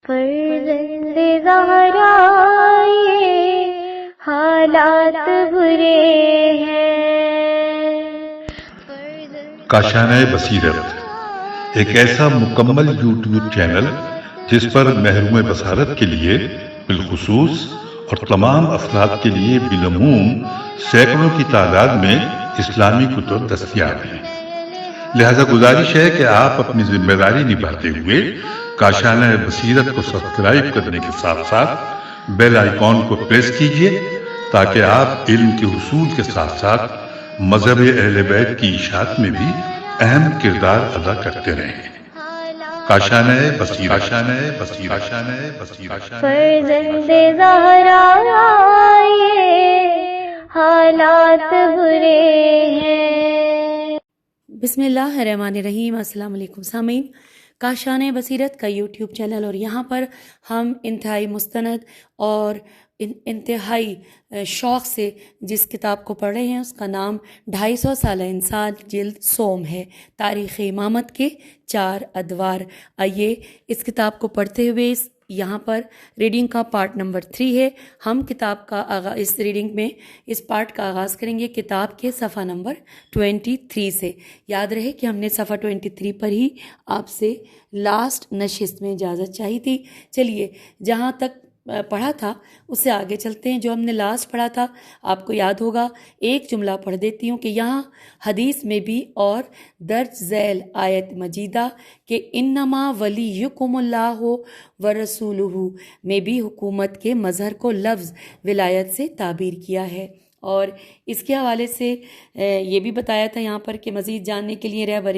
فرزند زہرا یہ حالات برے ہیں۔ کاشانہ بصیرت ایک ایسا مکمل یوٹیوب چینل جس پر محروم بصارت کے لیے بالخصوص اور تمام افراد کے لیے بالعموم سینکڑوں کی تعداد میں اسلامی کتب دستیاب ہیں۔ لہذا گزارش ہے کہ آپ اپنی ذمہ داری نبھاتے ہوئے کاشانہ بصیرت کو سبسکرائب کرنے کے ساتھ ساتھ بیل آئیکن کو پریس کیجیے تاکہ آپ علم کے حصول کے ساتھ ساتھ مذہب اہل بیت کی اشاعت میں بھی اہم کردار ادا کرتے رہیں۔ کاشانہ بصیرت۔ فرزند زہرا یہ حالات برے ہیں۔ بسم اللہ الرحمن الرحیم۔ السلام علیکم سامعین، کاشانہ بصیرت کا یوٹیوب چینل، اور یہاں پر ہم انتہائی مستند اور انتہائی شوق سے جس کتاب کو پڑھ رہے ہیں اس کا نام 250 سالہ انسان جلد سوم ہے، تاریخ امامت کے 4 ادوار۔ آئیے اس کتاب کو پڑھتے ہوئے یہاں پر ریڈنگ کا پارٹ نمبر 3 ہے۔ ہم کتاب کا آغاز اس ریڈنگ میں اس پارٹ کا آغاز کریں گے کتاب کے صفحہ نمبر 23 سے۔ یاد رہے کہ ہم نے صفحہ 23 پر ہی آپ سے لاسٹ نشست میں اجازت چاہی تھی۔ چلیے جہاں تک پڑھا تھا اس سے آگے چلتے ہیں۔ جو ہم نے لاسٹ پڑھا تھا آپ کو یاد ہوگا، ایک جملہ پڑھ دیتی ہوں کہ یہاں حدیث میں بھی اور درج ذیل آیت مجیدہ کہ انما ولیکم اللہ ورسولہ میں بھی حکومت کے مظہر کو لفظ ولایت سے تعبیر کیا ہے، اور اس کے حوالے سے یہ بھی بتایا تھا یہاں پر کہ مزید جاننے کے لیے رہبر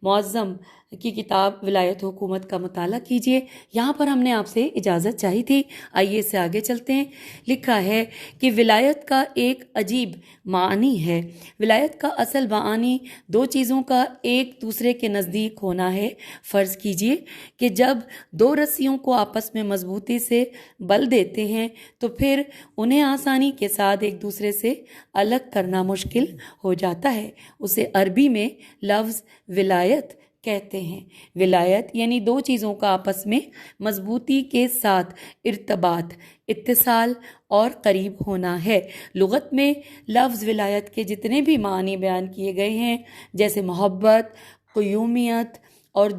معظم کی کتاب ولایت حکومت کا مطالعہ کیجیے۔ یہاں پر ہم نے آپ سے اجازت چاہی تھی۔ آئیے اس سے آگے چلتے ہیں۔ لکھا ہے کہ ولایت کا ایک عجیب معنی ہے۔ ولایت کا اصل معنی 2 چیزوں کا ایک دوسرے کے نزدیک ہونا ہے۔ فرض کیجیے کہ جب 2 رسیوں کو آپس میں مضبوطی سے بل دیتے ہیں تو پھر انہیں آسانی کے ساتھ ایک دوسرے سے الگ کرنا مشکل ہو جاتا ہے۔ اسے عربی میں لفظ ولایت کہتے ہیں۔ ولایت یعنی 2 چیزوں کا آپس میں مضبوطی کے ساتھ ارتباط، اتصال اور قریب ہونا ہے۔ لغت میں لفظ ولایت کے جتنے بھی معنی بیان کیے گئے ہیں، جیسے محبت، قیومیت اور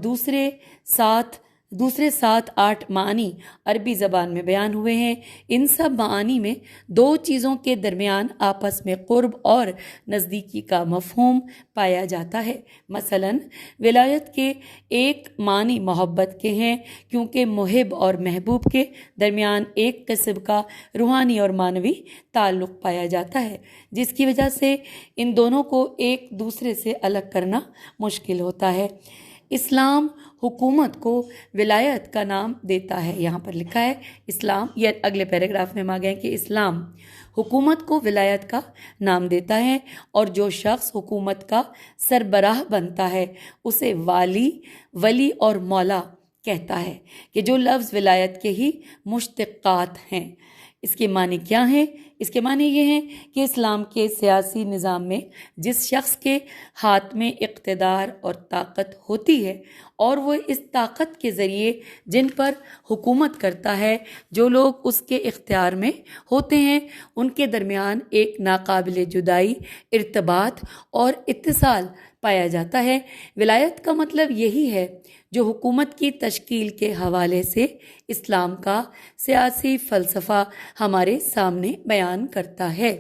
دوسرے 7-8 معنی عربی زبان میں بیان ہوئے ہیں، ان سب معانی میں 2 چیزوں کے درمیان آپس میں قرب اور نزدیکی کا مفہوم پایا جاتا ہے۔ مثلا ولایت کے ایک معنی محبت کے ہیں، کیونکہ محب اور محبوب کے درمیان ایک قسم کا روحانی اور معنوی تعلق پایا جاتا ہے، جس کی وجہ سے ان دونوں کو ایک دوسرے سے الگ کرنا مشکل ہوتا ہے۔ اسلام حکومت کو ولایت کا نام دیتا ہے۔ یہاں پر لکھا ہے اسلام، یا اگلے پیراگراف میں ہم آ گئے کہ اسلام حکومت کو ولایت کا نام دیتا ہے، اور جو شخص حکومت کا سربراہ بنتا ہے اسے ولی اور مولا کہتا ہے، کہ جو لفظ ولایت کے ہی مشتقات ہیں۔ اس کے معنی کیا ہیں؟ اس کے معنی یہ ہیں کہ اسلام کے سیاسی نظام میں جس شخص کے ہاتھ میں اقتدار اور طاقت ہوتی ہے، اور وہ اس طاقت کے ذریعے جن پر حکومت کرتا ہے، جو لوگ اس کے اختیار میں ہوتے ہیں، ان کے درمیان ایک ناقابل جدائی ارتباط اور اتصال پایا جاتا ہے۔ ولایت کا مطلب یہی ہے، جو حکومت کی تشکیل کے حوالے سے اسلام کا سیاسی فلسفہ ہمارے سامنے بیان کرتا ہے۔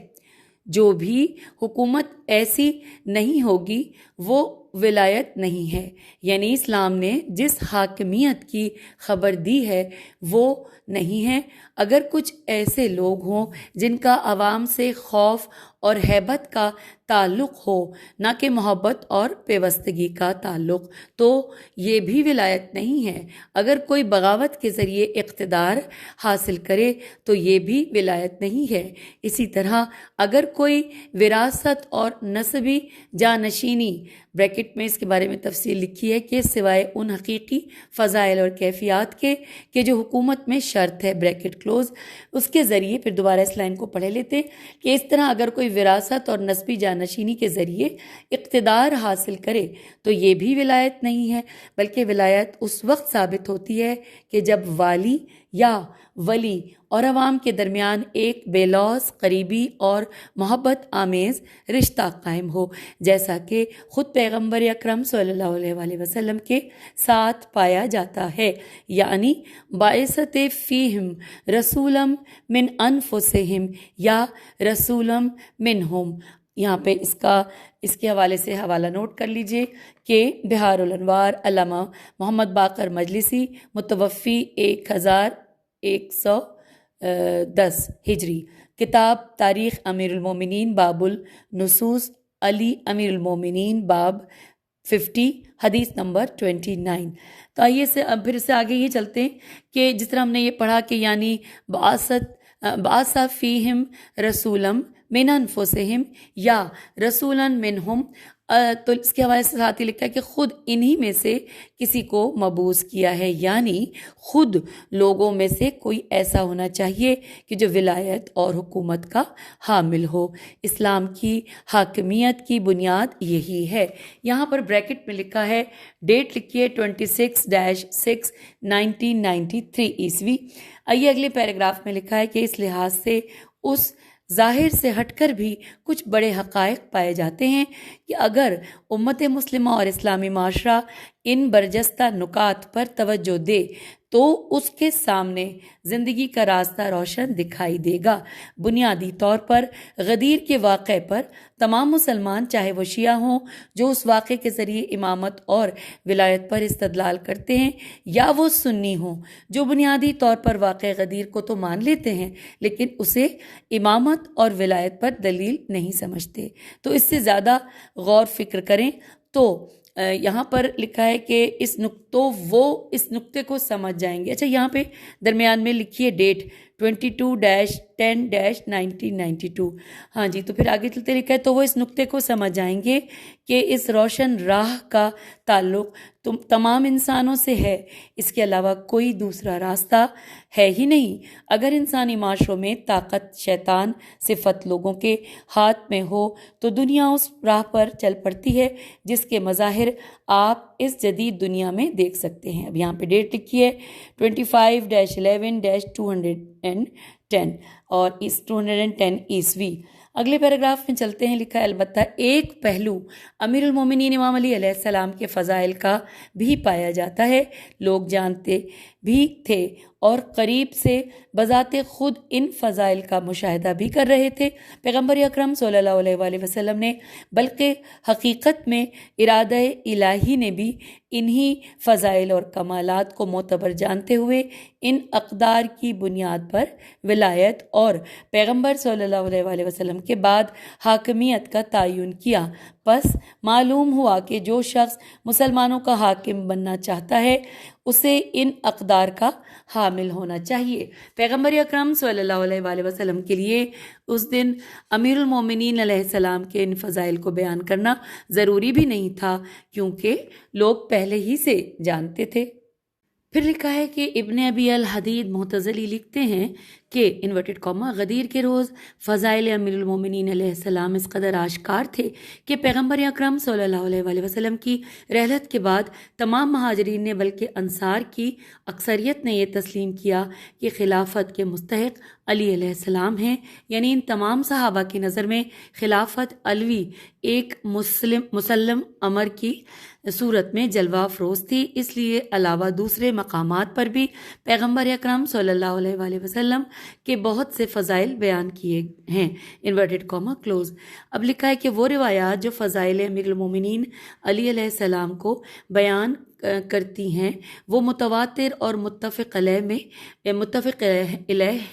جو بھی حکومت ایسی نہیں ہوگی وہ ولایت نہیں ہے، یعنی اسلام نے جس حاکمیت کی خبر دی ہے وہ نہیں ہے۔ اگر کچھ ایسے لوگ ہوں جن کا عوام سے خوف اور ہیبت کا تعلق ہو، نہ کہ محبت اور پیوستگی کا تعلق، تو یہ بھی ولایت نہیں ہے۔ اگر کوئی بغاوت کے ذریعے اقتدار حاصل کرے تو یہ بھی ولایت نہیں ہے۔ اسی طرح اگر کوئی وراثت اور نسبی جانشینی بریکٹ میں اس کے بارے میں تفصیل لکھی ہے کہ سوائے ان حقیقی فضائل اور کیفیات کے کہ جو حکومت میں شرط ہے، بریکٹ کلوز، اس کے ذریعے پھر دوبارہ اس لائن کو پڑھ لیتے کہ اس طرح اگر کوئی وراثت اور نسبی جانشینی جانشینی کے ذریعے اقتدار حاصل کرے تو یہ بھی ولایت نہیں ہے، بلکہ ولایت اس وقت ثابت ہوتی ہے کہ جب والی یا ولی اور عوام کے درمیان ایک بے لوث، قریبی اور محبت آمیز رشتہ قائم ہو، جیسا کہ خود پیغمبر اکرم صلی اللہ علیہ وآلہ وسلم کے ساتھ پایا جاتا ہے، یعنی باعثت فیہم رسولم من انفسہم یا رسولم منہم۔ یہاں پہ اس کے حوالے سے حوالہ نوٹ کر لیجئے کہ بہار الانوار علامہ محمد باقر مجلسی متوفی 1110 ہجری، کتاب تاریخ امیر المومنین باب النصوص علی امیر المومنین باب 50 حدیث نمبر 29۔ تو آئیے اب پھر سے آگے یہ چلتے ہیں کہ جس طرح ہم نے یہ پڑھا کہ یعنی بعث فیہم رسولم من انفسہم یا رسولن منہم، تو اس کے حوالے سے ساتھ ہی لکھا ہے کہ خود انہی میں سے کسی کو مبعوث کیا ہے، یعنی خود لوگوں میں سے کوئی ایسا ہونا چاہیے کہ جو ولایت اور حکومت کا حامل ہو۔ اسلام کی حاکمیت کی بنیاد یہی ہے۔ یہاں پر بریکٹ میں لکھا ہے، ڈیٹ لکھیے 26/6 1993 عیسوی۔ آئیے اگلے پیراگراف میں لکھا ہے کہ اس لحاظ سے اس ظاہر سے ہٹ کر بھی کچھ بڑے حقائق پائے جاتے ہیں کہ اگر امت مسلمہ اور اسلامی معاشرہ ان برجستہ نکات پر توجہ دے تو اس کے سامنے زندگی کا راستہ روشن دکھائی دے گا۔ بنیادی طور پر غدیر کے واقعے پر تمام مسلمان، چاہے وہ شیعہ ہوں جو اس واقعے کے ذریعے امامت اور ولایت پر استدلال کرتے ہیں، یا وہ سنی ہوں جو بنیادی طور پر واقعہ غدیر کو تو مان لیتے ہیں لیکن اسے امامت اور ولایت پر دلیل نہیں سمجھتے، تو اس سے زیادہ غور فکر کریں تو یہاں پر لکھا ہے کہ وہ اس نقطے کو سمجھ جائیں گے۔ اچھا، یہاں پہ درمیان میں لکھیے ڈیٹ 22/10/1992۔ ہاں جی، تو پھر آگے چلتے لکھا ہے تو وہ اس نقطے کو سمجھ جائیں گے کہ اس روشن راہ کا تعلق تمام انسانوں سے ہے، اس کے علاوہ کوئی دوسرا راستہ ہے ہی نہیں۔ اگر انسانی معاشروں میں طاقت شیطان صفت لوگوں کے ہاتھ میں ہو تو دنیا اس راہ پر چل پڑتی ہے جس کے مظاہر آپ اس جدید دنیا میں دیکھ سکتے ہیں۔ اب یہاں پہ ڈیٹ لکھی ہے 25/11/210 اور 210 عیسوی۔ اگلے پیراگراف میں چلتے ہیں، لکھا ہے البتہ ایک پہلو امیر المومنین امام علی علیہ السلام کے فضائل کا بھی پایا جاتا ہے، لوگ جانتے بھی تھے اور قریب سے بذات خود ان فضائل کا مشاہدہ بھی کر رہے تھے۔ پیغمبر اکرم صلی اللہ علیہ وآلہ وسلم نے بلکہ حقیقت میں ارادہ الہی نے بھی انہی فضائل اور کمالات کو معتبر جانتے ہوئے ان اقدار کی بنیاد پر ولایت اور پیغمبر صلی اللہ علیہ وآلہ وسلم کے بعد حاکمیت کا تعین کیا۔ پس معلوم ہوا کہ جو شخص مسلمانوں کا حاکم بننا چاہتا ہے اسے ان اقدار کا حامل ہونا چاہیے۔ پیغمبر اکرم صلی اللہ علیہ وآلہ وسلم کے لیے اس دن امیر المومنین علیہ السلام کے ان فضائل کو بیان کرنا ضروری بھی نہیں تھا کیونکہ لوگ پہلے ہی سے جانتے تھے۔ پھر لکھا ہے کہ ابن ابی الحدید معتزلی لکھتے ہیں کہ انورٹڈ کاما غدیر کے روز فضائل امیر المومنین علیہ السلام اس قدر آشکار تھے کہ پیغمبر اکرم صلی اللہ علیہ وآلہ وسلم کی رحلت کے بعد تمام مہاجرین نے بلکہ انصار کی اکثریت نے یہ تسلیم کیا کہ خلافت کے مستحق علی علیہ السلام ہیں، یعنی ان تمام صحابہ کی نظر میں خلافت علوی ایک مسلم امر کی صورت میں جلوہ افروز تھی، اس لیے علاوہ دوسرے مقامات پر بھی پیغمبر اکرم صلی اللہ علیہ وآلہ وسلم کے بہت سے فضائل بیان کیے ہیں، انورٹڈ کاما کلوز۔ اب لکھا ہے کہ وہ روایات جو فضائل امیر المومنین علی علیہ السلام کو بیان کرتی ہیں وہ متواتر اور متفق علیہ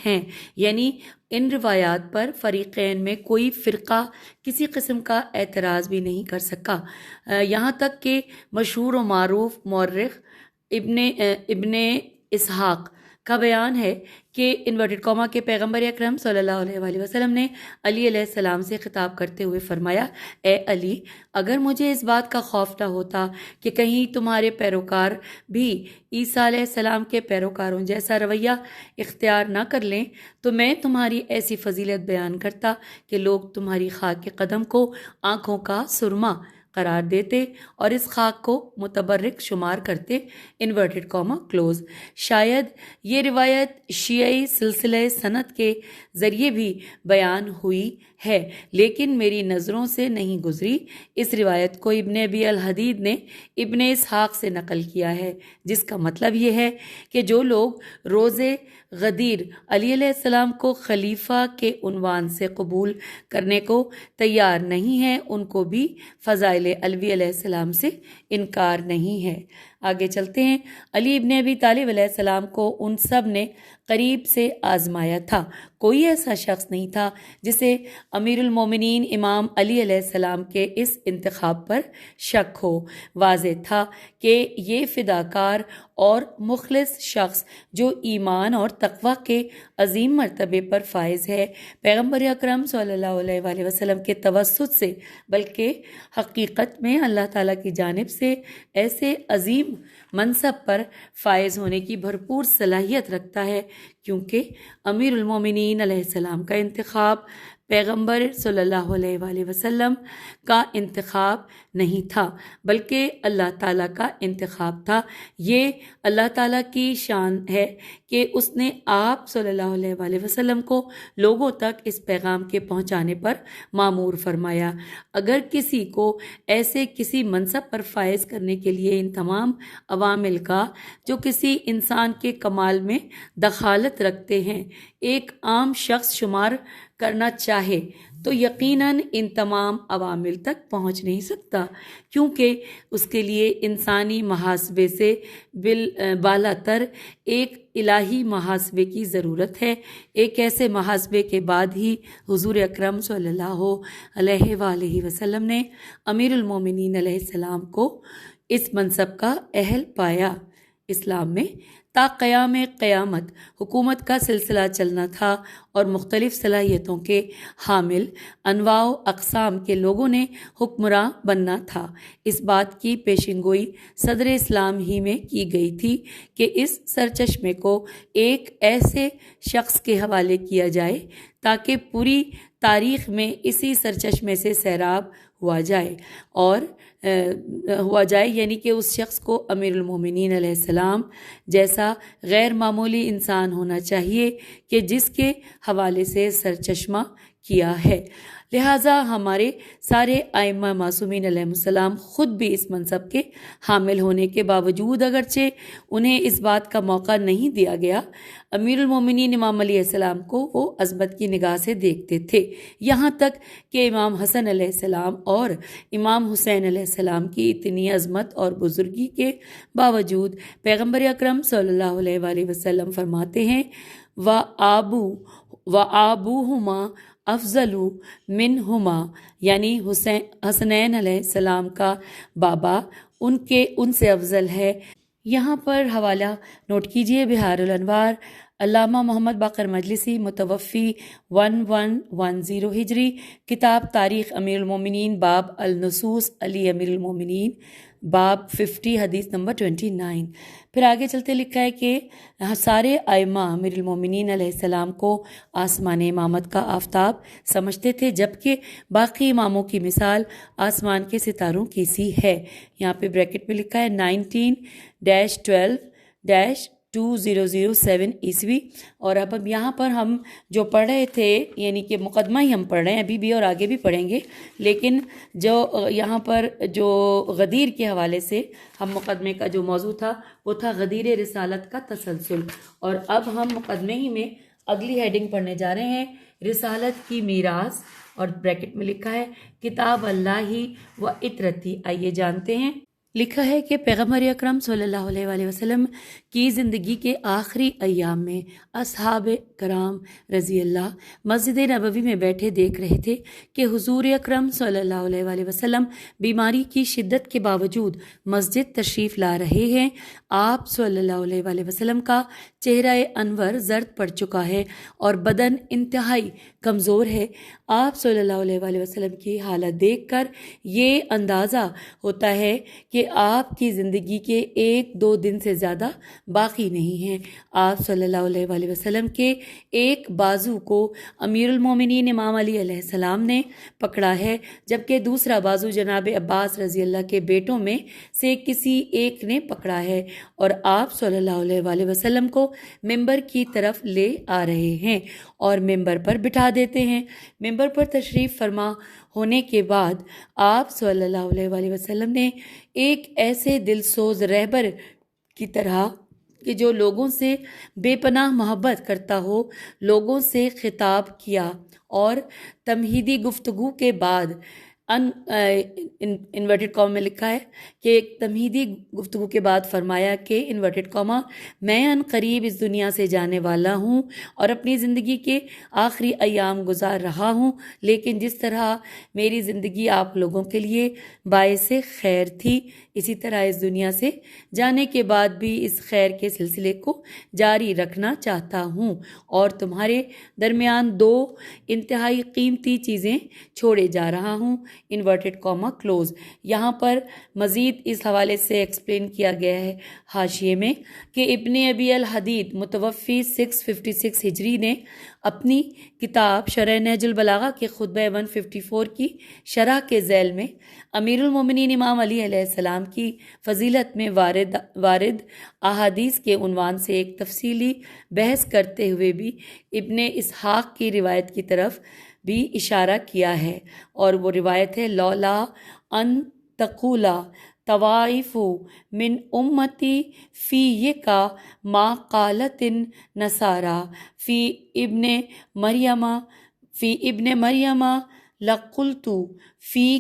ہیں، یعنی ان روایات پر فریقین میں کوئی فرقہ کسی قسم کا اعتراض بھی نہیں کر سکا، یہاں تک کہ مشہور و معروف مورخ ابن اسحاق کا بیان ہے کہ انورٹڈ کاما کے پیغمبر اکرم صلی اللہ علیہ وآلہ وسلم نے علی علیہ السلام سے خطاب کرتے ہوئے فرمایا، اے علی، اگر مجھے اس بات کا خوف نہ ہوتا کہ کہیں تمہارے پیروکار بھی عیسیٰ علیہ السلام کے پیروکاروں جیسا رویہ اختیار نہ کر لیں تو میں تمہاری ایسی فضیلت بیان کرتا کہ لوگ تمہاری خاک قدم کو آنکھوں کا سرما قرار دیتے اور اس خاک کو متبرک شمار کرتے، انورٹڈ کاما کلوز۔ شاید یہ روایت شیعی سلسلہ سند کے ذریعے بھی بیان ہوئی ہے لیکن میری نظروں سے نہیں گزری۔ اس روایت کو ابن ابی الحدید نے ابن اسحاق سے نقل کیا ہے، جس کا مطلب یہ ہے کہ جو لوگ روز غدیر علی علیہ السلام کو خلیفہ کے عنوان سے قبول کرنے کو تیار نہیں ہیں، ان کو بھی فضائل علوی علیہ السلام سے انکار نہیں ہے۔ آگے چلتے ہیں۔ علی ابن ابی طالب علیہ السلام کو ان سب نے قریب سے آزمایا تھا، کوئی ایسا شخص نہیں تھا جسے امیر المومنین امام علی علیہ السلام کے اس انتخاب پر شک ہو۔ واضح تھا کہ یہ فداکار اور مخلص شخص جو ایمان اور تقوی کے عظیم مرتبے پر فائز ہے، پیغمبر اکرم صلی اللہ علیہ وآلہ وسلم کے توسط سے بلکہ حقیقت میں اللہ تعالیٰ کی جانب سے ایسے عظیم منصب پر فائز ہونے کی بھرپور صلاحیت رکھتا ہے، کیونکہ امیر المومنین علیہ السلام کا انتخاب پیغمبر صلی اللہ علیہ وآلہ وسلم کا انتخاب نہیں تھا بلکہ اللہ تعالیٰ کا انتخاب تھا۔ یہ اللہ تعالیٰ کی شان ہے کہ اس نے آپ صلی اللہ علیہ وآلہ وسلم کو لوگوں تک اس پیغام کے پہنچانے پر مامور فرمایا۔ اگر کسی کو ایسے کسی منصب پر فائز کرنے کے لیے ان تمام عوامل کا جو کسی انسان کے کمال میں دخالت رکھتے ہیں ایک عام شخص شمار کرنا چاہے تو یقیناً ان تمام عوامل تک پہنچ نہیں سکتا، کیونکہ اس کے لیے انسانی محاسبے سے بالا تر ایک الہی محاسبے کی ضرورت ہے۔ ایک ایسے محاسبے کے بعد ہی حضور اکرم صلی اللہ علیہ وآلہ وسلم نے امیر المومنین علیہ السلام کو اس منصب کا اہل پایا۔ اسلام میں تا قیام قیامت حکومت کا سلسلہ چلنا تھا اور مختلف صلاحیتوں کے حامل انواع و اقسام کے لوگوں نے حکمراں بننا تھا۔ اس بات کی پیشن گوئی صدر اسلام ہی میں کی گئی تھی کہ اس سرچشمے کو ایک ایسے شخص کے حوالے کیا جائے تاکہ پوری تاریخ میں اسی سرچشمے سے سیراب ہوا جائے یعنی کہ اس شخص کو امیر المومنین علیہ السلام جیسا غیر معمولی انسان ہونا چاہیے کہ جس کے حوالے سے سرچشمہ کیا ہے۔ لہٰذا ہمارے سارے ائمہ معصومین علیہ السلام خود بھی اس منصب کے حامل ہونے کے باوجود اگرچہ انہیں اس بات کا موقع نہیں دیا گیا، امیر المومنین امام علیہ السلام کو وہ عظمت کی نگاہ سے دیکھتے تھے، یہاں تک کہ امام حسن علیہ السلام اور امام حسین علیہ السلام کی اتنی عظمت اور بزرگی کے باوجود پیغمبر اکرم صلی اللہ علیہ وآلہ وسلم فرماتے ہیں وَآبُوهُمَا افضل منہما، یعنی حسنین علیہ السلام کا بابا ان سے افضل ہے۔ یہاں پر حوالہ نوٹ کیجئے، بہار الانوار، علامہ محمد باقر مجلسی، متوفی 1110 ہجری، کتاب تاریخ امیر المومنین، باب النصوص علی امیر المومنین، باب 50، حدیث نمبر 29۔ پھر آگے چلتے لکھا ہے کہ سارے ائمہ امیر المومنین علیہ السلام کو آسمان امامت کا آفتاب سمجھتے تھے، جبکہ باقی اماموں کی مثال آسمان کے ستاروں کی سی ہے۔ یہاں پہ بریکٹ میں لکھا ہے 19-12-2007 عیسوی۔ اور اب یہاں پر ہم جو پڑھ رہے تھے یعنی کہ مقدمہ ہی ہم پڑھ رہے ہیں ابھی بھی اور آگے بھی پڑھیں گے، لیکن جو یہاں پر جو غدیر کے حوالے سے ہم مقدمے کا جو موضوع تھا وہ تھا غدیر رسالت کا تسلسل، اور اب ہم مقدمے ہی میں اگلی ہیڈنگ پڑھنے جا رہے ہیں، رسالت کی میراث، اور بریکٹ میں لکھا ہے کتاب اللہ و اطرتی۔ آئیے جانتے ہیں لکھا ہے کہ پیغمبر اکرم صلی اللہ علیہ وآلہ وسلم کی زندگی کے آخری ایام میں اصحاب کرام رضی اللہ مسجد نبوی میں بیٹھے دیکھ رہے تھے کہ حضور اکرم صلی اللہ علیہ وآلہ وسلم بیماری کی شدت کے باوجود مسجد تشریف لا رہے ہیں۔ آپ صلی اللہ علیہ وآلہ وسلم کا چہرہ انور زرد پڑ چکا ہے اور بدن انتہائی کمزور ہے۔ آپ صلی اللہ علیہ وآلہ وسلم کی حالت دیکھ کر یہ اندازہ ہوتا ہے کہ آپ کی زندگی کے 1-2 دن سے زیادہ باقی نہیں ہیں۔ آپ صلی اللہ علیہ وآلہ وسلم کے ایک بازو کو امیر المومنین امام علی علیہ السلام نے پکڑا ہے، جبکہ دوسرا بازو جناب عباس رضی اللہ کے بیٹوں میں سے کسی ایک نے پکڑا ہے اور آپ صلی اللہ علیہ وآلہ وسلم کو ممبر کی طرف لے آ رہے ہیں اور ممبر پر بٹھا دیتے ہیں۔ ممبر پر تشریف فرما ہونے کے بعد آپ صلی اللہ علیہ وآلہ وسلم نے ایک ایسے دل سوز رہبر کی طرح کہ جو لوگوں سے بے پناہ محبت کرتا ہو، لوگوں سے خطاب کیا اور تمہیدی گفتگو کے بعد انورٹڈ کاما میں لکھا ہے کہ ایک تمہیدی گفتگو کے بعد فرمایا کہ انورٹڈ کاما میں ان قریب اس دنیا سے جانے والا ہوں اور اپنی زندگی کے آخری ایام گزار رہا ہوں، لیکن جس طرح میری زندگی آپ لوگوں کے لیے باعث خیر تھی، اسی طرح اس دنیا سے جانے کے بعد بھی اس خیر کے سلسلے کو جاری رکھنا چاہتا ہوں اور تمہارے درمیان 2 انتہائی قیمتی چیزیں چھوڑے جا رہا ہوں، انورٹڈ کاما کلوز۔ یہاں پر مزید اس حوالے سے ایکسپلین کیا گیا ہے حاشیے میں کہ ابن ابی الحدید متوفی 656 ہجری نے اپنی کتاب شرح نہج البلاغہ کے خطبہ 154 کی شرح کے ذیل میں امیر المومنین امام علی علیہ السلام کی فضیلت میں وارد احادیث کے عنوان سے ایک تفصیلی بحث کرتے ہوئے بھی ابن اسحاق کی روایت کی طرف بھی اشارہ کیا ہے، اور وہ روایت ہے لولا ان تقولا طوائف من امتی فی یہ کا ما قالت نصارا فی ابن مریم لقلت فی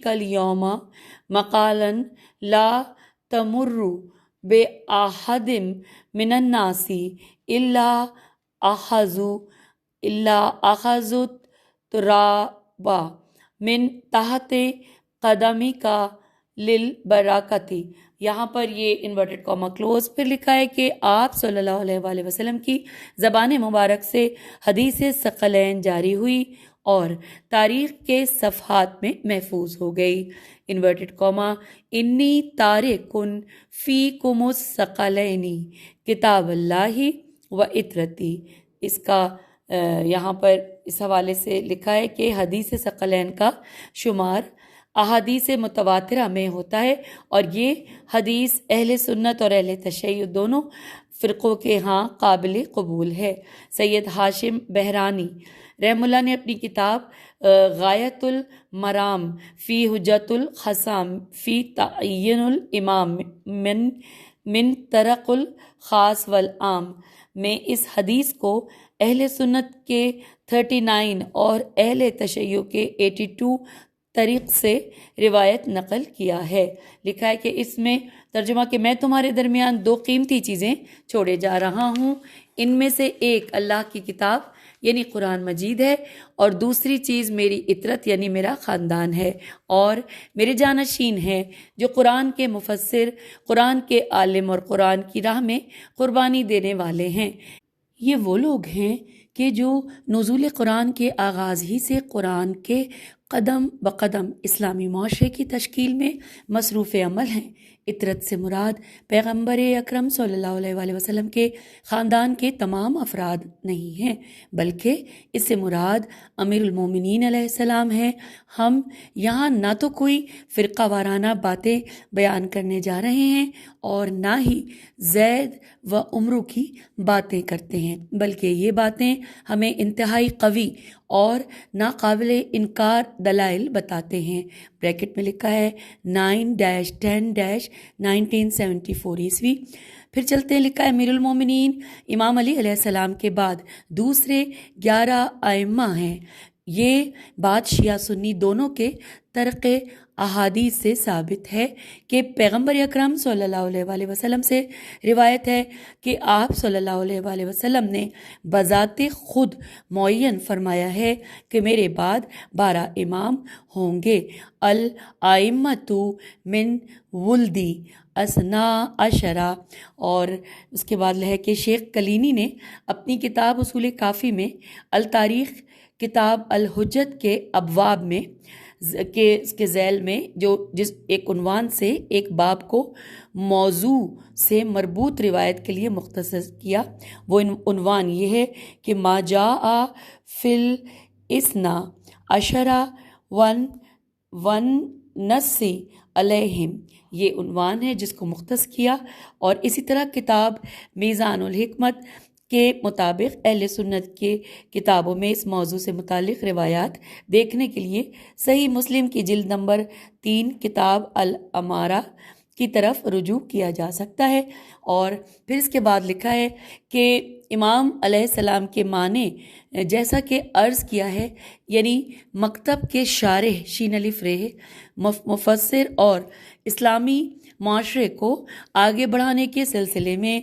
کل یوم مقالا لا تمر بأحد من الناس الا اخذوا ترابا من تحت قدمی کا للبرکتی۔ یہاں پر یہ انورٹڈ کاما کلوز پہ لکھا ہے کہ آپ صلی اللہ علیہ وآلہ وسلم کی زبان مبارک سے حدیث ثقلین جاری ہوئی اور تاریخ کے صفحات میں محفوظ ہو گئی۔ انورٹڈ کاما انی تارکن فیکم الثقلین کتاب اللہ و اطرتی۔ اس کا یہاں پر اس حوالے سے لکھا ہے کہ حدیث ثقلین کا شمار احادیث متواترہ میں ہوتا ہے اور یہ حدیث اہل سنت اور اہل تشیع دونوں فرقوں کے ہاں قابل قبول ہے۔ سید ہاشم بہرانی رحم اللہ نے اپنی کتاب غایت المرام فی حجت الخصام فی تعین الامام من طرق الخاص والعام میں اس حدیث کو اہل سنت کے 39 اور اہل تشیع کے 82 طریق سے روایت نقل کیا ہے۔ لکھا ہے کہ اس میں ترجمہ کہ میں تمہارے درمیان 2 قیمتی چیزیں چھوڑے جا رہا ہوں، ان میں سے ایک اللہ کی کتاب یعنی قرآن مجید ہے اور دوسری چیز میری اطرت یعنی میرا خاندان ہے اور میرے جانشین ہیں جو قرآن کے مفسر، قرآن کے عالم اور قرآن کی راہ میں قربانی دینے والے ہیں۔ یہ وہ لوگ ہیں کہ جو نزول قرآن کے آغاز ہی سے قرآن کے قدم بقدم اسلامی معاشرے کی تشکیل میں مصروف عمل ہیں۔ اطرت سے مراد پیغمبر اکرم صلی اللہ علیہ وآلہ وسلم کے خاندان کے تمام افراد نہیں ہیں، بلکہ اس سے مراد امیر المومنین علیہ السلام ہیں۔ ہم یہاں نہ تو کوئی فرقہ وارانہ باتیں بیان کرنے جا رہے ہیں اور نہ ہی زید و عمرو کی باتیں کرتے ہیں، بلکہ یہ باتیں ہمیں انتہائی قوی اور ناقابل انکار دلائل بتاتے ہیں۔ بریکٹ میں لکھا ہے 9-10-1974 عیسوی۔ پھر چلتے ہیں، لکھا ہے امیر المومنین امام علی علیہ السلام کے بعد دوسرے 11 ائمہ ہیں، یہ بات شیعہ سنی دونوں کے طرق احادیث سے ثابت ہے کہ پیغمبر اکرم صلی اللہ علیہ وآلہ وسلم سے روایت ہے کہ آپ صلی اللہ علیہ وآلہ وسلم نے بذات خود معین فرمایا ہے کہ میرے بعد 12 امام ہوں گے، الائمۃ من ولدی اسنا عشرہ۔ اور اس کے بعد ہے کہ شیخ کلینی نے اپنی کتاب اصول کافی میں التاریخ کتاب الحجت کے ابواب میں اس کے ذیل میں جس ایک عنوان سے ایک باب کو موضوع سے مربوط روایت کے لیے مختصر کیا، وہ عنوان یہ ہے کہ ما جاء فی الاسنا عشرہ ون نسی علیہم، یہ عنوان ہے جس کو مختص کیا۔ اور اسی طرح کتاب میزان الحکمت کے مطابق اہل سنت کے کتابوں میں اس موضوع سے متعلق روایات دیکھنے کے لیے صحیح مسلم کی جلد نمبر 3 کتاب الامارہ کی طرف رجوع کیا جا سکتا ہے۔ اور پھر اس کے بعد لکھا ہے کہ امام علیہ السلام کے معنی جیسا کہ عرض کیا ہے، یعنی مکتب کے شارح شین الف ر مفسر اور اسلامی معاشرے کو آگے بڑھانے کے سلسلے میں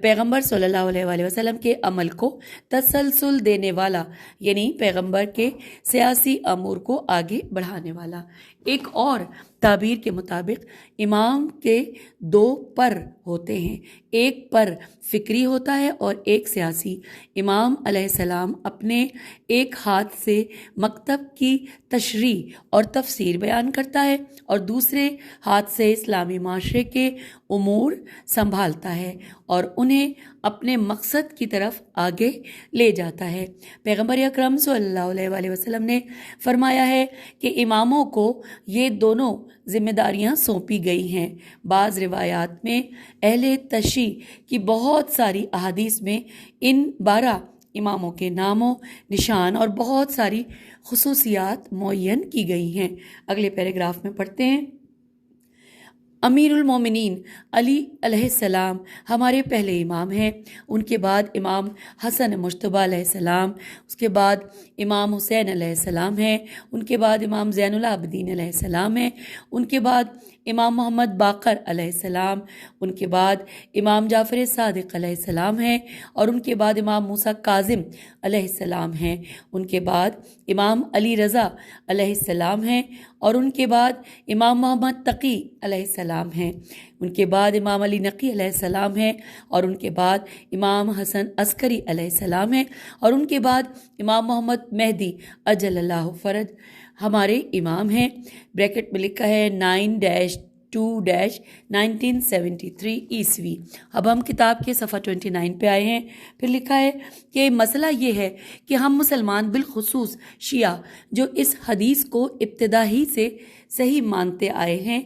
پیغمبر صلی اللہ علیہ وآلہ وسلم کے عمل کو تسلسل دینے والا، یعنی پیغمبر کے سیاسی امور کو آگے بڑھانے والا۔ ایک اور تعبیر کے مطابق امام کے 2 پر ہوتے ہیں، ایک پر فکری ہوتا ہے اور ایک سیاسی۔ امام علیہ السلام اپنے ایک ہاتھ سے مکتب کی تشریح اور تفسیر بیان کرتا ہے اور دوسرے ہاتھ سے اسلامی معاشرے کے امور سنبھالتا ہے اور انہیں اپنے مقصد کی طرف آگے لے جاتا ہے۔ پیغمبر اکرم صلی اللہ علیہ وآلہ وسلم نے فرمایا ہے کہ اماموں کو یہ دونوں ذمہ داریاں سونپی گئی ہیں۔ بعض روایات میں اہل تشیع کی بہت ساری احادیث میں ان 12 اماموں کے ناموں، نشان اور بہت ساری خصوصیات معین کی گئی ہیں۔ اگلے پیراگراف میں پڑھتے ہیں، امیر المومنین علی علیہ السلام ہمارے پہلے امام ہیں، ان کے بعد امام حسن مجتبیٰ علیہ السلام، اس کے بعد امام حسین علیہ السلام ہیں، ان کے بعد امام زین العابدین علیہ السلام ہیں، ان کے بعد امام محمد باقر علیہ السلام، ان کے بعد امام جعفر صادق علیہ السلام ہیں، اور ان کے بعد امام موسیٰ کاظم علیہ السلام ہیں، ان کے بعد امام علی رضا علیہ السلام ہیں، اور ان کے بعد امام محمد تقی علیہ السلام ہیں، ان کے بعد امام علی نقی علیہ السلام ہیں، اور ان کے بعد امام حسن عسکری علیہ السلام ہیں، اور ان کے بعد امام محمد مہدی اجل اللہ فرج ہمارے امام ہیں۔ بریکٹ میں لکھا ہے 9-2-1973 عیسوی۔ اب ہم کتاب کے صفحہ 29 پہ آئے ہیں۔ پھر لکھا ہے کہ مسئلہ یہ ہے کہ ہم مسلمان بالخصوص شیعہ جو اس حدیث کو ابتدا ہی سے صحیح مانتے آئے ہیں،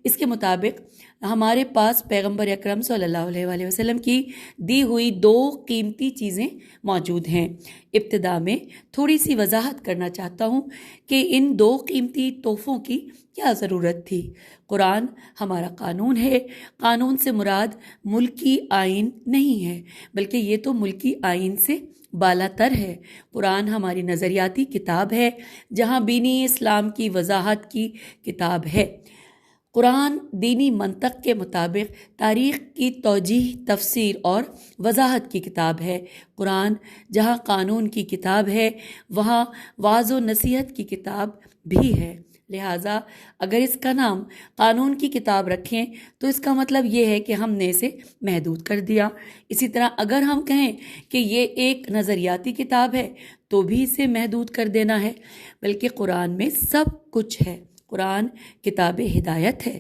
اس کے مطابق ہمارے پاس پیغمبر اکرم صلی اللہ علیہ وآلہ وسلم کی دی ہوئی 2 قیمتی چیزیں موجود ہیں۔ ابتدا میں تھوڑی سی وضاحت کرنا چاہتا ہوں کہ ان 2 قیمتی تحفوں کی کیا ضرورت تھی۔ قرآن ہمارا قانون ہے، قانون سے مراد ملکی آئین نہیں ہے، بلکہ یہ تو ملکی آئین سے بالا تر ہے۔ قرآن ہماری نظریاتی کتاب ہے، جہاں دینی اسلام کی وضاحت کی کتاب ہے۔ قرآن دینی منطق کے مطابق تاریخ کی توجیہ، تفسیر اور وضاحت کی کتاب ہے۔ قرآن جہاں قانون کی کتاب ہے، وہاں وعظ و نصیحت کی کتاب بھی ہے۔ لہٰذا اگر اس کا نام قانون کی کتاب رکھیں تو اس کا مطلب یہ ہے کہ ہم نے اسے محدود کر دیا۔ اسی طرح اگر ہم کہیں کہ یہ ایک نظریاتی کتاب ہے تو بھی اسے محدود کر دینا ہے، بلکہ قرآن میں سب کچھ ہے۔ قرآن کتاب ہدایت ہے،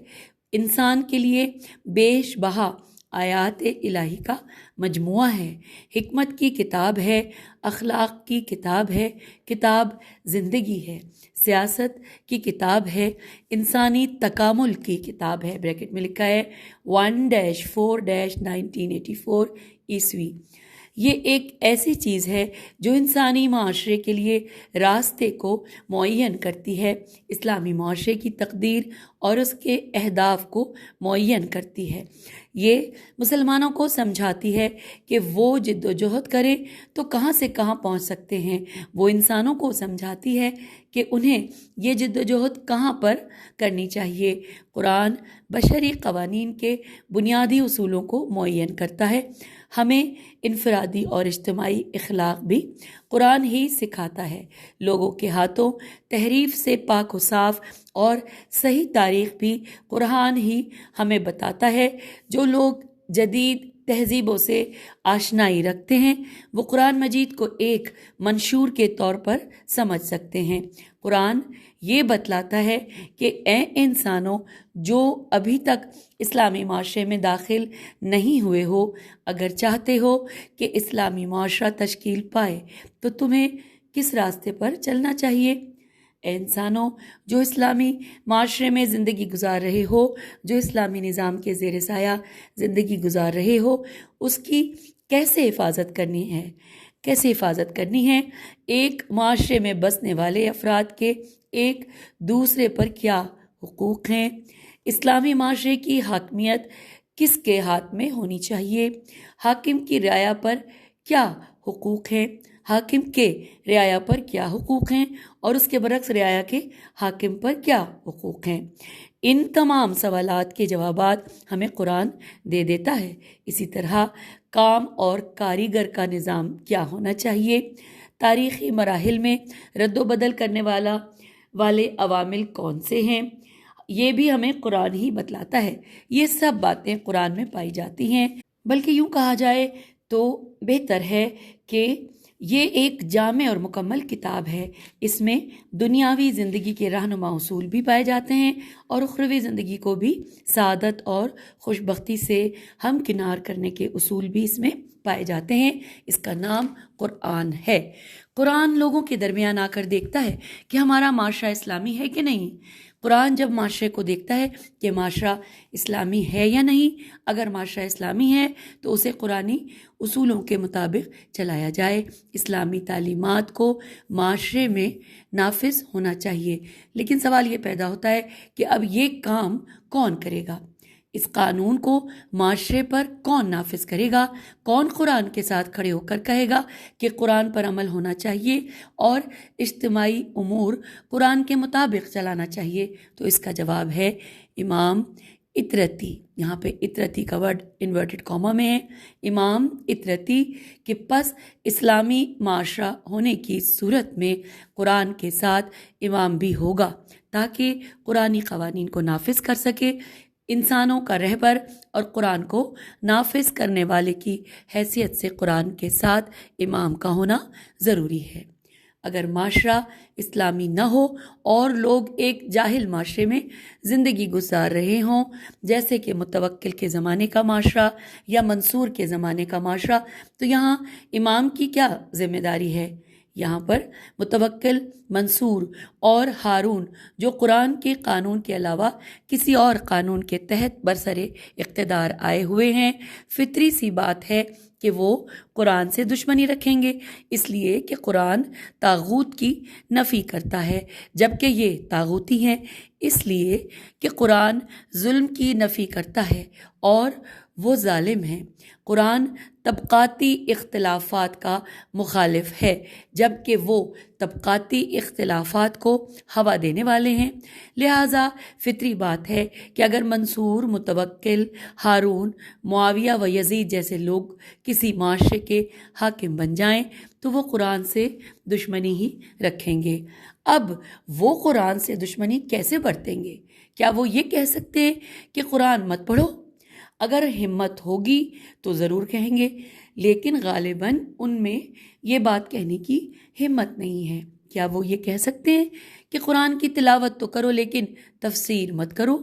انسان کے لیے بیش بہا آیات الہی کا مجموعہ ہے، حکمت کی کتاب ہے، اخلاق کی کتاب ہے، کتاب زندگی ہے، سیاست کی کتاب ہے، انسانی تکامل کی کتاب ہے۔ بریکٹ میں لکھا ہے 1-4-1984 عیسوی۔ یہ ایک ایسی چیز ہے جو انسانی معاشرے کے لیے راستے کو معین کرتی ہے، اسلامی معاشرے کی تقدیر اور اس کے اہداف کو معین کرتی ہے۔ یہ مسلمانوں کو سمجھاتی ہے کہ وہ جد و جہد کریں تو کہاں سے کہاں پہنچ سکتے ہیں، وہ انسانوں کو سمجھاتی ہے کہ انہیں یہ جد و جہد کہاں پر کرنی چاہیے۔ قرآن بشری قوانین کے بنیادی اصولوں کو معین کرتا ہے۔ ہمیں انفرادی اور اجتماعی اخلاق بھی قرآن ہی سکھاتا ہے۔ لوگوں کے ہاتھوں تحریف سے پاک و صاف اور صحیح تاریخ بھی قرآن ہی ہمیں بتاتا ہے۔ جو لوگ جدید تہذیبوں سے آشنائی رکھتے ہیں وہ قرآن مجید کو ایک منشور کے طور پر سمجھ سکتے ہیں۔ قرآن یہ بتلاتا ہے کہ اے انسانوں، جو ابھی تک اسلامی معاشرے میں داخل نہیں ہوئے ہو، اگر چاہتے ہو کہ اسلامی معاشرہ تشکیل پائے تو تمہیں کس راستے پر چلنا چاہیے؟ اے انسانوں، جو اسلامی معاشرے میں زندگی گزار رہے ہو، جو اسلامی نظام کے زیر سایہ زندگی گزار رہے ہو، اس کی کیسے حفاظت کرنی ہے؟ ایک معاشرے میں بسنے والے افراد کے ایک دوسرے پر کیا حقوق ہیں؟ اسلامی معاشرے کی حاکمیت کس کے ہاتھ میں ہونی چاہیے؟ حاکم کی رعایا پر کیا حقوق ہیں؟ حاکم کے رعایا پر کیا حقوق ہیں اور اس کے برعکس رعایا کے حاکم پر کیا حقوق ہیں؟ ان تمام سوالات کے جوابات ہمیں قرآن دے دیتا ہے۔ اسی طرح کام اور کاریگر کا نظام کیا ہونا چاہیے؟ تاریخی مراحل میں رد و بدل کرنے والے عوامل کون سے ہیں؟ یہ بھی ہمیں قرآن ہی بتلاتا ہے۔ یہ سب باتیں قرآن میں پائی جاتی ہیں، بلکہ یوں کہا جائے تو بہتر ہے کہ یہ ایک جامع اور مکمل کتاب ہے۔ اس میں دنیاوی زندگی کے رہنما اصول بھی پائے جاتے ہیں اور اخروی زندگی کو بھی سعادت اور خوشبختی سے ہمکنار کرنے کے اصول بھی اس میں پائے جاتے ہیں۔ اس کا نام قرآن ہے۔ قرآن لوگوں کے درمیان آ کر دیکھتا ہے کہ ہمارا معاشرہ اسلامی ہے کہ نہیں۔ قرآن جب معاشرے کو دیکھتا ہے کہ معاشرہ اسلامی ہے یا نہیں، اگر معاشرہ اسلامی ہے تو اسے قرآنی اصولوں کے مطابق چلایا جائے۔ اسلامی تعلیمات کو معاشرے میں نافذ ہونا چاہیے، لیکن سوال یہ پیدا ہوتا ہے کہ اب یہ کام کون کرے گا؟ اس قانون کو معاشرے پر کون نافذ کرے گا؟ کون قرآن کے ساتھ کھڑے ہو کر کہے گا کہ قرآن پر عمل ہونا چاہیے اور اجتماعی امور قرآن کے مطابق چلانا چاہیے؟ تو اس کا جواب ہے امام اطرتی۔ یہاں پہ اطرتی کا ورڈ انورٹڈ کاما میں ہے۔ امام اطرتی کے پس اسلامی معاشرہ ہونے کی صورت میں قرآن کے ساتھ امام بھی ہوگا تاکہ قرآنی قوانین کو نافذ کر سکے۔ انسانوں کا رہبر اور قرآن کو نافذ کرنے والے کی حیثیت سے قرآن کے ساتھ امام کا ہونا ضروری ہے۔ اگر معاشرہ اسلامی نہ ہو اور لوگ ایک جاہل معاشرے میں زندگی گزار رہے ہوں، جیسے کہ متوکل کے زمانے کا معاشرہ یا منصور کے زمانے کا معاشرہ، تو یہاں امام کی کیا ذمہ داری ہے؟ یہاں پر متوکل، منصور اور ہارون جو قرآن کے قانون کے علاوہ کسی اور قانون کے تحت برسر اقتدار آئے ہوئے ہیں، فطری سی بات ہے کہ وہ قرآن سے دشمنی رکھیں گے، اس لیے کہ قرآن طاغوت کی نفی کرتا ہے، جبکہ یہ طاغوتی ہیں، اس لیے کہ قرآن ظلم کی نفی کرتا ہے اور وہ ظالم ہیں۔ قرآن طبقاتی اختلافات کا مخالف ہے، جبکہ وہ طبقاتی اختلافات کو ہوا دینے والے ہیں۔ لہٰذا فطری بات ہے کہ اگر منصور، متوکل، ہارون، معاویہ و یزید جیسے لوگ کسی معاشرے کے حاکم بن جائیں تو وہ قرآن سے دشمنی ہی رکھیں گے۔ اب وہ قرآن سے دشمنی کیسے برتیں گے؟ کیا وہ یہ کہہ سکتے ہیں کہ قرآن مت پڑھو؟ اگر ہمت ہوگی تو ضرور کہیں گے، لیکن غالباً ان میں یہ بات کہنے کی ہمت نہیں ہے۔ کیا وہ یہ کہہ سکتے ہیں کہ قرآن کی تلاوت تو کرو لیکن تفسیر مت کرو؟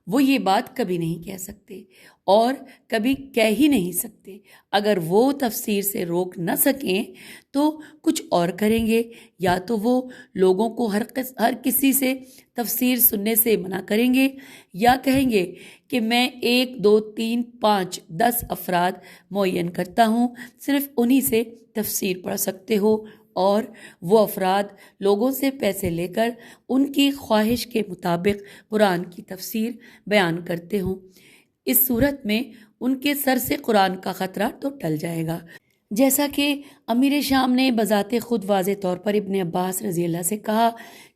وہ یہ بات کبھی نہیں کہہ سکتے اور کبھی کہہ ہی نہیں سکتے۔ اگر وہ تفسیر سے روک نہ سکیں تو کچھ اور کریں گے، یا تو وہ لوگوں کو ہر کسی سے تفسیر سننے سے منع کریں گے، یا کہیں گے کہ میں 1 2 3 5 10 افراد معین کرتا ہوں، صرف انہی سے تفسیر پڑھ سکتے ہو، اور وہ افراد لوگوں سے پیسے لے کر ان کی خواہش کے مطابق قرآن کی تفسیر بیان کرتے ہوں۔ اس صورت میں ان کے سر سے قرآن کا خطرہ تو ٹل جائے گا۔ جیسا کہ امیر شام نے بذات خود واضح طور پر ابن عباس رضی اللہ سے کہا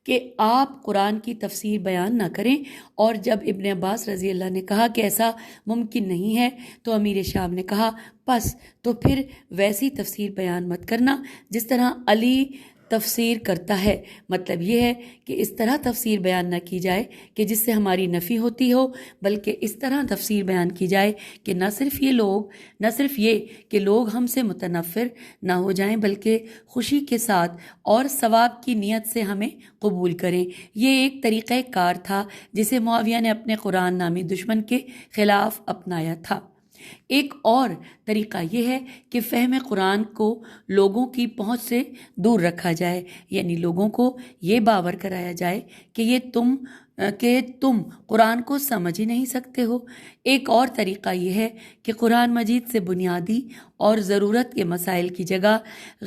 کہ آپ قرآن کی تفسیر بیان نہ کریں، اور جب ابن عباس رضی اللہ نے کہا کہ ایسا ممکن نہیں ہے تو امیر شام نے کہا بس تو پھر ویسی تفسیر بیان مت کرنا جس طرح علی تفسیر کرتا ہے۔ مطلب یہ ہے کہ اس طرح تفسیر بیان نہ کی جائے کہ جس سے ہماری نفی ہوتی ہو، بلکہ اس طرح تفسیر بیان کی جائے کہ نہ صرف یہ کہ لوگ ہم سے متنفر نہ ہو جائیں بلکہ خوشی کے ساتھ اور ثواب کی نیت سے ہمیں قبول کریں۔ یہ ایک طریقہ کار تھا جسے معاویہ نے اپنے قرآن نامی دشمن کے خلاف اپنایا تھا۔ ایک اور طریقہ یہ ہے کہ فہم قرآن کو لوگوں کی پہنچ سے دور رکھا جائے، یعنی لوگوں کو یہ باور کرایا جائے کہ تم قرآن کو سمجھ ہی نہیں سکتے ہو۔ ایک اور طریقہ یہ ہے کہ قرآن مجید سے بنیادی اور ضرورت کے مسائل کی جگہ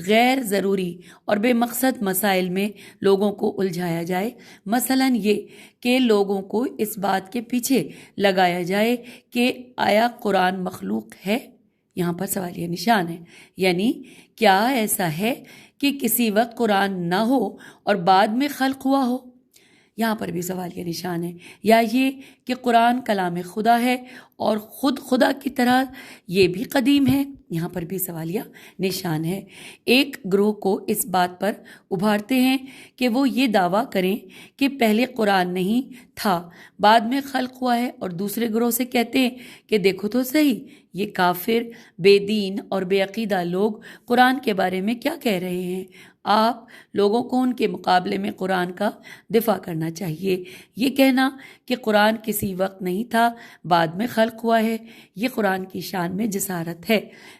غیر ضروری اور بے مقصد مسائل میں لوگوں کو الجھایا جائے۔ مثلاً یہ کہ لوگوں کو اس بات کے پیچھے لگایا جائے کہ آیا قرآن مخلوق ہے؟ یہاں پر سوالیہ نشان ہے، یعنی کیا ایسا ہے کہ کسی وقت قرآن نہ ہو اور بعد میں خلق ہوا ہو؟ یہاں پر بھی سوالیہ نشان ہے۔ یا یہ کہ قرآن کلام خدا ہے اور خود خدا کی طرح یہ بھی قدیم ہے؟ یہاں پر بھی سوالیہ نشان ہے۔ ایک گروہ کو اس بات پر ابھارتے ہیں کہ وہ یہ دعویٰ کریں کہ پہلے قرآن نہیں تھا، بعد میں خلق ہوا ہے، اور دوسرے گروہ سے کہتے ہیں کہ دیکھو تو صحیح یہ کافر، بے دین اور بے عقیدہ لوگ قرآن کے بارے میں کیا کہہ رہے ہیں۔ آپ لوگوں کو ان کے مقابلے میں قرآن کا دفاع کرنا چاہیے۔ یہ کہنا کہ قرآن کسی وقت نہیں تھا، بعد میں خلق ہوا ہے، یہ قرآن کی شان میں جسارت ہے،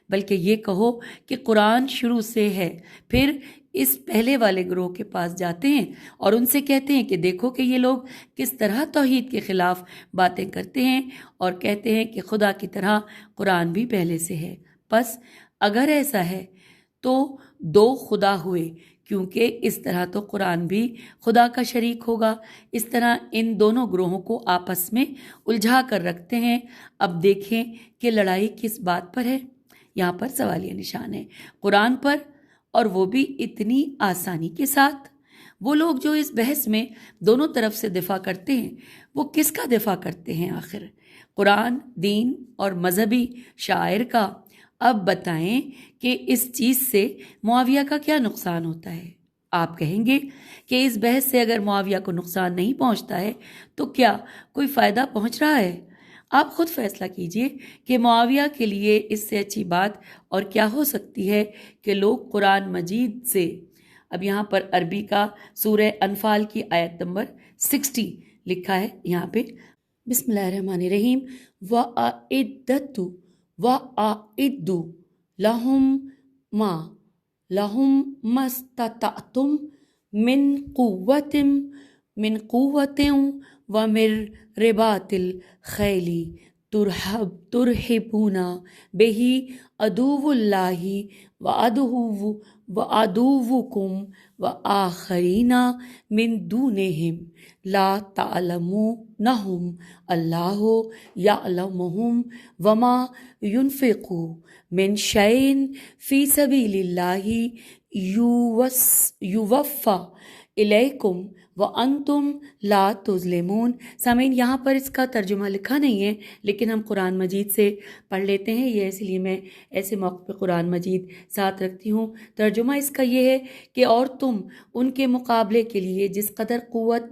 بلکہ یہ کہو کہ قرآن شروع سے ہے۔ پھر اس پہلے والے گروہ کے پاس جاتے ہیں اور ان سے کہتے ہیں کہ دیکھو کہ یہ لوگ کس طرح توحید کے خلاف باتیں کرتے ہیں اور کہتے ہیں کہ خدا کی طرح قرآن بھی پہلے سے ہے۔ پس اگر ایسا ہے تو دو خدا ہوئے، کیونکہ اس طرح تو قرآن بھی خدا کا شریک ہوگا۔ اس طرح ان دونوں گروہوں کو آپس میں الجھا کر رکھتے ہیں۔ اب دیکھیں کہ لڑائی کس بات پر ہے۔ یہاں پر سوالیہ نشان ہے، قرآن پر، اور وہ بھی اتنی آسانی کے ساتھ۔ وہ لوگ جو اس بحث میں دونوں طرف سے دفاع کرتے ہیں، وہ کس کا دفاع کرتے ہیں آخر؟ قرآن، دین اور مذہبی شاعر کا۔ اب بتائیں کہ اس چیز سے معاویہ کا کیا نقصان ہوتا ہے؟ آپ کہیں گے کہ اس بحث سے اگر معاویہ کو نقصان نہیں پہنچتا ہے تو کیا کوئی فائدہ پہنچ رہا ہے؟ آپ خود فیصلہ کیجئے کہ معاویہ کے لیے اس سے اچھی بات اور کیا ہو سکتی ہے کہ لوگ قرآن مجید سے، اب یہاں پر عربی کا سورہ انفال کی آیت نمبر 60 لکھا ہے، یہاں پہ بسم اللہ الرحمن الرحیم وَأَعِدُّوا لَهُم مَّا اسْتَطَعْتُم من قوة ومن رباط الخيل ترهبون به عدو الله وعدوكم وآخرين من دونهم لا تعلمونهم الله يعلمهم وما ينفقوا من شيء في سبيل الله يوفى إليكم وَأَنْتُمْ لَا تُظْلِمُونَ۔ سامعین، یہاں پر اس کا ترجمہ لکھا نہیں ہے، لیکن ہم قرآن مجید سے پڑھ لیتے ہیں، یہ اس لیے میں ایسے موقع پہ قرآن مجید ساتھ رکھتی ہوں۔ ترجمہ اس کا یہ ہے کہ اور تم ان کے مقابلے کے لیے جس قدر قوت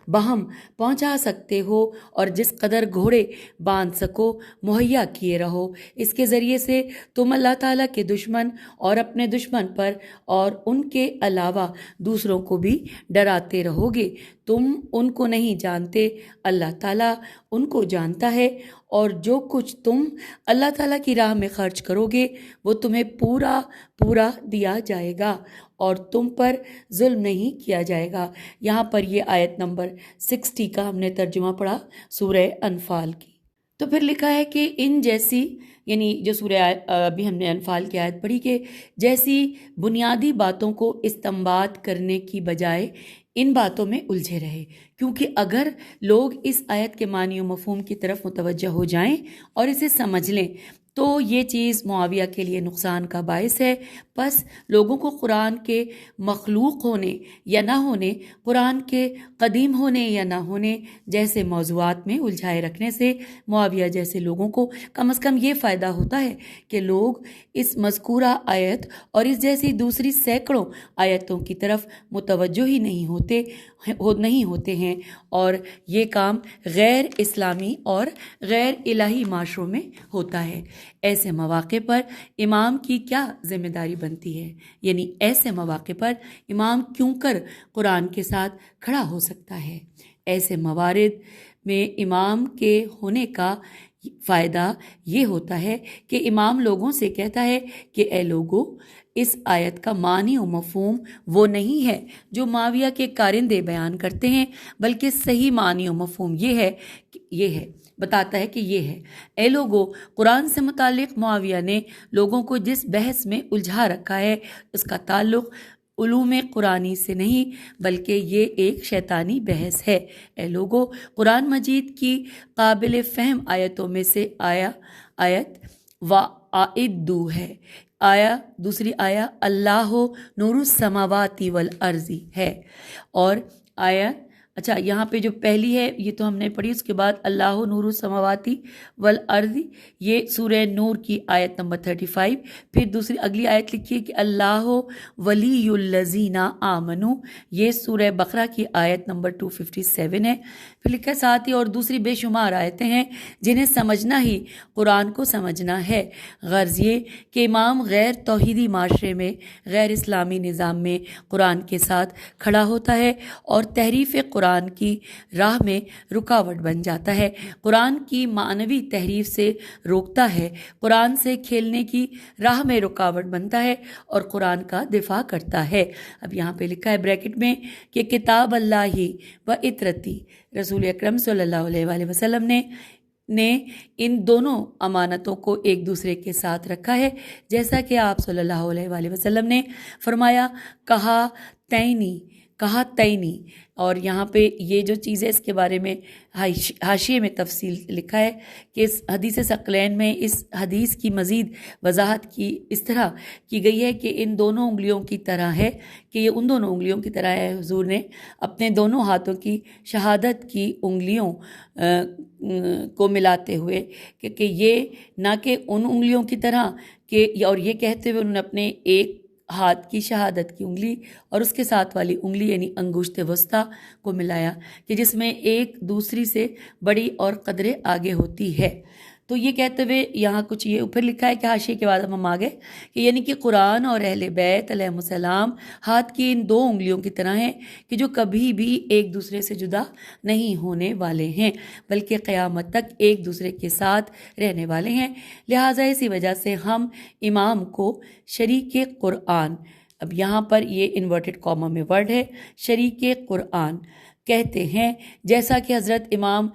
بہم پہنچا سکتے ہو اور جس قدر گھوڑے باندھ سکو مہیا کیے رہو۔ اس کے ذریعے سے تم اللہ تعالیٰ کے دشمن اور اپنے دشمن پر اور ان کے علاوہ دوسروں کو بھی ڈراتے رہو گے۔ تم ان کو نہیں جانتے، اللہ تعالیٰ ان کو جانتا ہے، اور جو کچھ تم اللہ تعالیٰ کی راہ میں خرچ کرو گے وہ تمہیں پورا پورا دیا جائے گا اور تم پر ظلم نہیں کیا جائے گا۔ یہاں پر یہ آیت نمبر 60 کا ہم نے ترجمہ پڑھا سورہ انفال کی۔ تو پھر لکھا ہے کہ ان جیسی، یعنی جو سورہ ابھی ہم نے انفال کی آیت پڑھی، کہ جیسی بنیادی باتوں کو استنباط کرنے کی بجائے ان باتوں میں الجھے رہے، کیونکہ اگر لوگ اس آیت کے معنی و مفہوم کی طرف متوجہ ہو جائیں اور اسے سمجھ لیں تو یہ چیز معاویہ کے لیے نقصان کا باعث ہے۔ پس لوگوں کو قرآن کے مخلوق ہونے یا نہ ہونے، قرآن کے قدیم ہونے یا نہ ہونے جیسے موضوعات میں الجھائے رکھنے سے معاویہ جیسے لوگوں کو کم از کم یہ فائدہ ہوتا ہے کہ لوگ اس مذکورہ آیت اور اس جیسی دوسری سینکڑوں آیتوں کی طرف متوجہ ہی نہیں ہوتے ہیں، اور یہ کام غیر اسلامی اور غیر الہی معاشروں میں ہوتا ہے۔ ایسے مواقع پر امام کی کیا ذمہ داری بنتی ہے؟ یعنی ایسے مواقع پر امام کیوں کر قرآن کے ساتھ کھڑا ہو سکتا ہے؟ ایسے موارد میں امام کے ہونے کا فائدہ یہ ہوتا ہے کہ امام لوگوں سے کہتا ہے کہ اے لوگو، اس آیت کا معنی و مفہوم وہ نہیں ہے جو معاویہ کے کارندے بیان کرتے ہیں، بلکہ صحیح معنی و مفہوم یہ ہے بتاتا ہے کہ یہ ہے۔ اے لوگو، قرآن سے متعلق معاویہ نے لوگوں کو جس بحث میں الجھا رکھا ہے اس کا تعلق علوم قرآنی سے نہیں، بلکہ یہ ایک شیطانی بحث ہے۔ اے لوگو، قرآن مجید کی قابل فہم آیتوں میں سے آیت وَأَعِدُّ ہے، دوسری آیا اللہ نور السماوات والارض ہے، اور یہاں پہ جو پہلی ہے یہ تو ہم نے پڑھی، اس کے بعد اللہ نور السماوات والارض، یہ سورہ نور کی آیت نمبر 35۔ پھر دوسری اگلی آیت لکھی ہے کہ اللہ ولی الذین آمنوا، یہ سورہ بقرہ کی آیت نمبر 257 ہے۔ پھر لکھا ساتھ ہی اور دوسری بے شمار آیتیں ہیں جنہیں سمجھنا ہی قرآن کو سمجھنا ہے۔ غرض یہ کہ امام غیر توحیدی معاشرے میں، غیر اسلامی نظام میں قرآن کے ساتھ کھڑا ہوتا ہے اور تحریف قرآن کی راہ میں رکاوٹ بن جاتا ہے، قرآن کی معنوی تحریف سے روکتا ہے، قرآن سے کھیلنے کی راہ میں رکاوٹ بنتا ہے اور قرآن کا دفاع کرتا ہے۔ اب یہاں پہ لکھا ہے بریکٹ میں کہ کتاب اللہ و اطرتی، رسول اکرم صلی اللہ علیہ وآلہ وسلم نے ان دونوں امانتوں کو ایک دوسرے کے ساتھ رکھا ہے، جیسا کہ آپ صلی اللہ علیہ وآلہ وسلم نے فرمایا کہا تینی، اور یہاں پہ یہ جو چیز ہے اس کے بارے میں حاشیے میں تفصیل لکھا ہے کہ اس حدیث ثقلین میں اس حدیث کی مزید وضاحت کی اس طرح کی گئی ہے کہ ان دونوں انگلیوں کی طرح ہے، کہ یہ ان دونوں انگلیوں کی طرح ہے۔ حضور نے اپنے دونوں ہاتھوں کی شہادت کی انگلیوں کو ملاتے ہوئے کہ یہ نہ کہ ان انگلیوں کی طرح کہ، اور یہ کہتے ہوئے انہوں نے اپنے ایک ہاتھ کی شہادت کی انگلی اور اس کے ساتھ والی انگلی یعنی انگشت وسطیٰ کو ملایا، کہ جس میں ایک دوسری سے بڑی اور قدرے آگے ہوتی ہے۔ تو یہ کہتے ہوئے یہاں کچھ یہ اوپر لکھا ہے کہ حاشیے کے بعد ہم آگے کہ یعنی کہ قرآن اور اہل بیت علیہ السلام ہاتھ کی ان دو انگلیوں کی طرح ہیں کہ جو کبھی بھی ایک دوسرے سے جدا نہیں ہونے والے ہیں، بلکہ قیامت تک ایک دوسرے کے ساتھ رہنے والے ہیں۔ لہٰذا اسی وجہ سے ہم امام کو شریک قرآن، اب یہاں پر یہ انورٹڈ کاما میں ورڈ ہے، شریک قرآن کہتے ہیں، جیسا کہ حضرت امام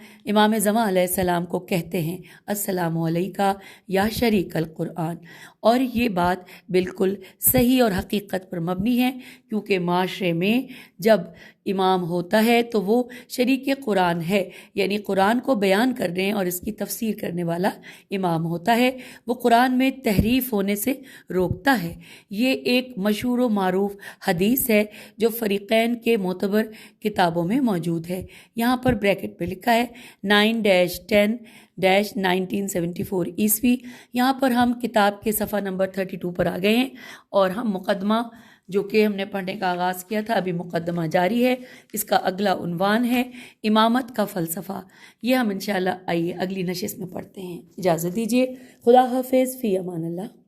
زمان علیہ السلام کو کہتے ہیں السلام علیکہ یا شریک القرآن۔ اور یہ بات بالکل صحیح اور حقیقت پر مبنی ہے، کیونکہ معاشرے میں جب امام ہوتا ہے تو وہ شریک قرآن ہے، یعنی قرآن کو بیان کرنے اور اس کی تفسیر کرنے والا امام ہوتا ہے، وہ قرآن میں تحریف ہونے سے روکتا ہے۔ یہ ایک مشہور و معروف حدیث ہے جو فریقین کے معتبر کتابوں میں موجود ہے۔ یہاں پر بریکٹ پہ لکھا ہے 9-10-1974 عیسوی۔ یہاں پر ہم کتاب کے صفحہ نمبر 32 پر آ گئے ہیں، اور ہم مقدمہ جو کہ ہم نے پڑھنے کا آغاز کیا تھا ابھی مقدمہ جاری ہے۔ اس کا اگلا عنوان ہے امامت کا فلسفہ۔ یہ ہم انشاءاللہ آئیے اگلی نشست میں پڑھتے ہیں۔ اجازت دیجیے، خدا حافظ، فی امان اللہ۔